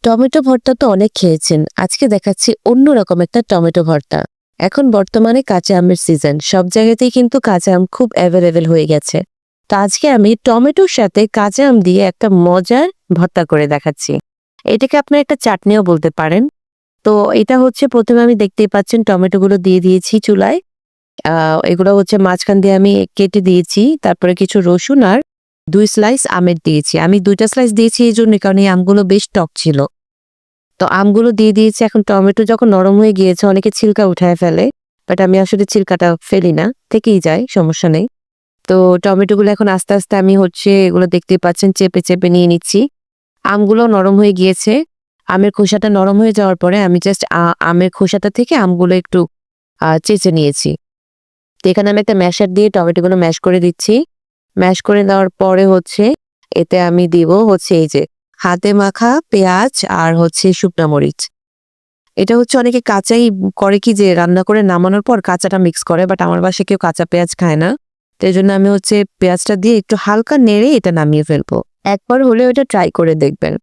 Tomato ভর্তা তো অনেক খেয়েছেন। আজকে দেখাচ্ছি অন্যরকম একটা টমেটো ভর্তা। এখন বর্তমানে কাঁচা আমের সিজন। সব জায়গাতেই কিন্তু কাঁচা আম খুব এভেইলেবল হয়ে গেছে। তো আজকে আমি টমেটোর সাথে কাঁচা আম দিয়ে একটা মজার ভর্তা করে দেখাচ্ছি। এটাকে আপনারা একটা চাটনিও বলতে পারেন। তো এটা হচ্ছে ১ম এ আমি দেখতেই পাচ্ছেন টমেটোগুলো দিয়ে দিয়েছি চুলায়। এগুলো হচ্ছে মাঝখান দিয়ে আমি কেটে দিয়েছি। তারপরে কিছু রসুন আর ২ স্লাইস আমের দিয়েছি। আমি ২ টা স্লাইস দিয়েছি এইজন্যে কারণ এই আমগুলো বেশ টক ছিল। তো আমগুলো দিয়ে দিয়েছি। এখন টমেটো যখন নরম হয়ে গিয়েছে অনেকে ছিলকা উঠায় ফেলে। বাট আমি আসলে ছিলকাটা ফেলি না। থেকেই যায়, সমস্যা নেই। তো টমেটোগুলো এখন আস্তে, আস্তে আমি হচ্ছে এগুলো দেখতেই পাচ্ছেন চেপে, চেপে নিয়ে নিচ্ছি। আমগুলো নরম হয়ে গিয়েছে। আমের খোসাটা নরম হয়ে যাওয়ার পরে আমি জাস্ট আমের খোসাটা থেকে আমগুলো একটু চেঁচে নিয়েছি। তো এখানে আমি একটা ম্যাশার দিয়ে টমেটোগুলো ম্যাশ করে দিচ্ছি। ম্যাশ করে দেওয়ার পরে হচ্ছে এতে আমি দিব হচ্ছে এই যে হাতে মাখা পেঁয়াজ আর হচ্ছে শুকনা মরিচ। এটা হচ্ছে অনেকে কাঁচাই করে কি যে রান্না করে নামানোর পর কাঁচাটা মিক্স করে। বাট আমার বাসায় কেউ কাঁচা পেঁয়াজ খায় না। তো এজন্য আমি হচ্ছে পেঁয়াজটা দিয়ে একটু হালকা নেড়ে এটা নামিয়ে ফেলবো। একবার হলেও এটা ট্রাই করে দেখবেন।